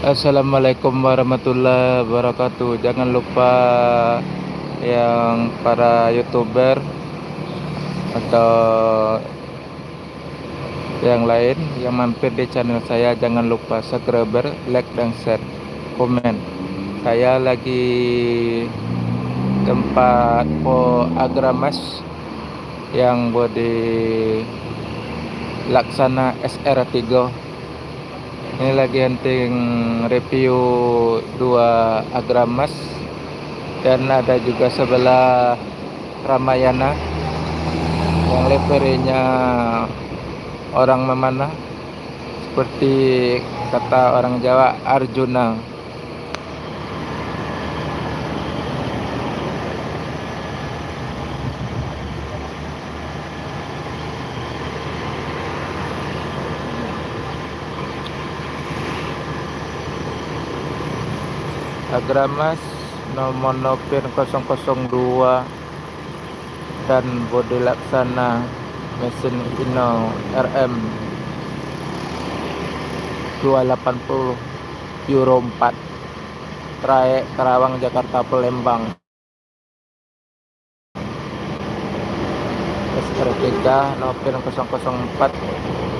Assalamualaikum warahmatullahi wabarakatuh. Jangan lupa yang para YouTuber atau yang lain yang mampir di channel saya, jangan lupa subscribe, like dan share, komen. Saya lagi tempat Po Agramas yang bodi Laksana SR3. Ini lagi hunting review 2 Agramas, dan ada juga sebelah Ramayana yang levelnya orang memanah, seperti kata orang Jawa, Arjuna. Agramas nomor Nopir 002 dan bodi Laksana mesin Inno RM 280 Euro 4, trayek Karawang Jakarta Palembang. SR3 Nopir 004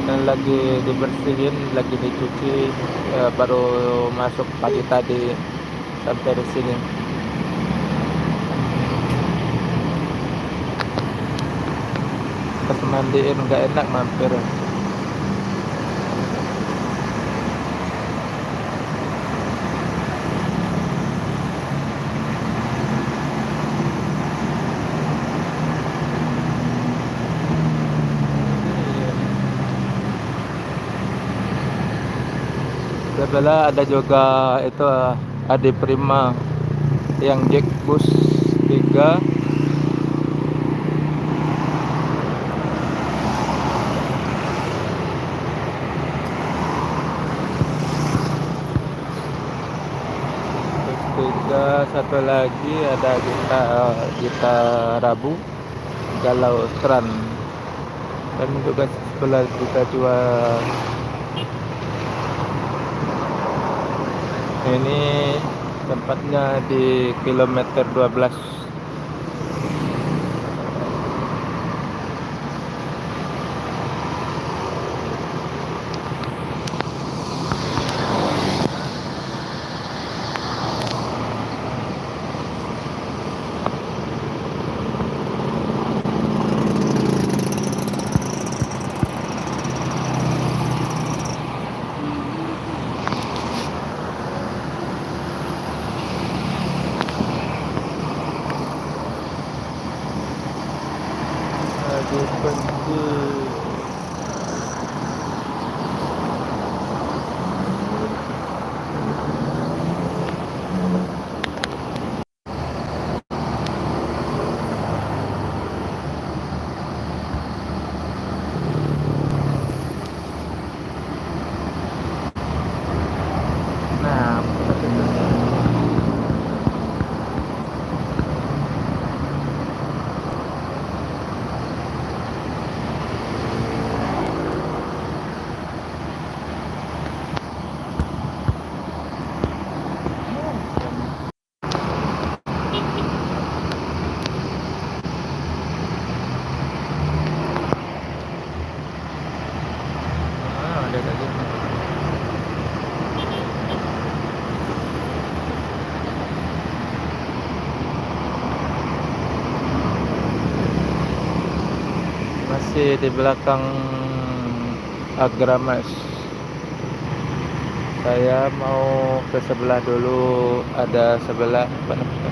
dan lagi dibersihin, lagi dicuci, baru masuk pagi tadi sampai di sini. Pas mandiin nggak enak mampir. Sebelah ada juga itu Adi Prima yang Jack Bus 3. Satu lagi ada Gita Rabu Galau Stran, dan juga sebelah kita jual ini tempatnya di kilometer 12. Lagi benci. Nah, ada lagi. Masih di belakang Agramas. Saya mau ke sebelah dulu, ada sebelah apa namanya?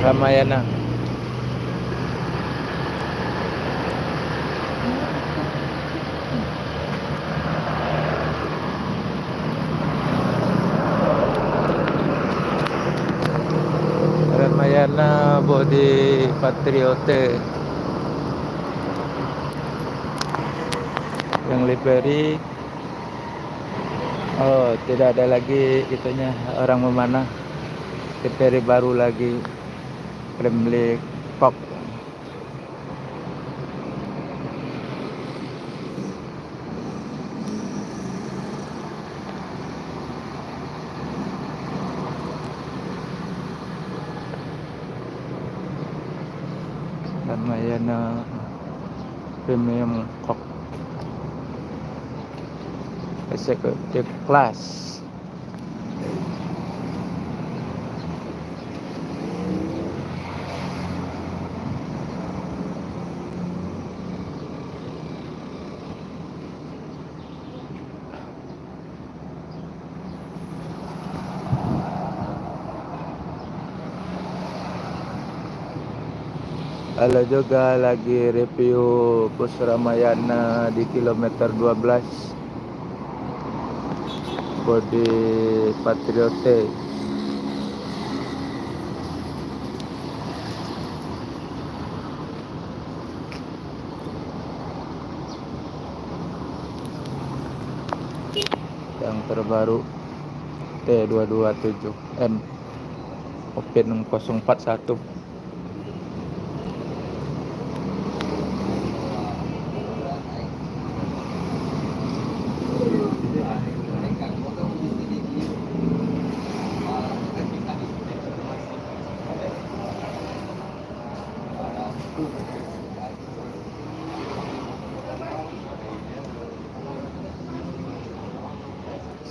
Ramayana. Ramayana bodi Patriote yang livery. Oh, tidak ada lagi itunya orang memanah, livery baru lagi. Kremlin Kok. Ramayana Premium Kok Executive Class. Ada juga lagi review bus Ramayana di kilometer 12 bodi Patriote. Yang terbaru T227M Open 041.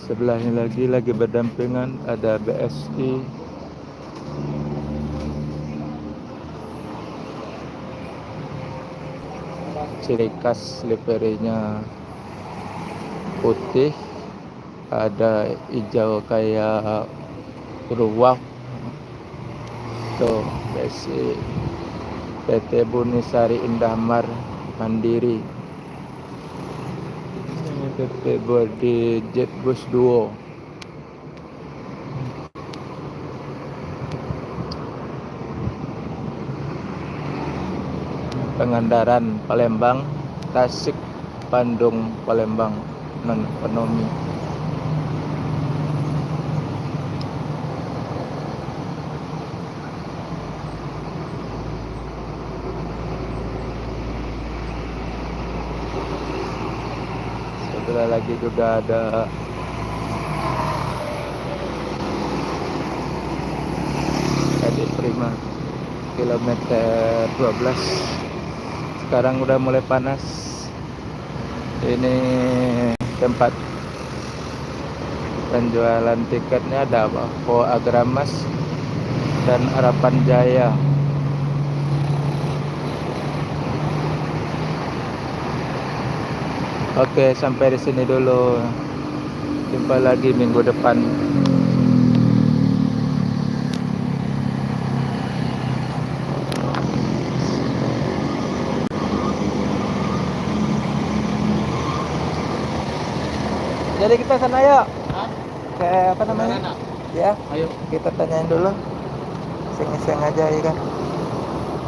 Sebelahnya lagi berdampingan ada BSI, ciri khas liverinya putih, ada hijau kayak beruang. Tuh BSI PT Bunisari Indahmar Mandiri. PT Bodi Jetbus Duo. Pangandaran Palembang, Tasik, Bandung, Palembang, non ekonomi. Setelah lagi juga ada Edi Prima kilometer 12. Sekarang udah mulai panas. Ini tempat penjualan tiketnya ada Po Agramas dan Harapan Jaya. Oke, sampai di sini dulu. Jumpa lagi minggu depan. Jadi kita sana ya. Kayak apa namanya? Ya. Ayo kita tanyain dulu. Iseng-iseng aja ya kan.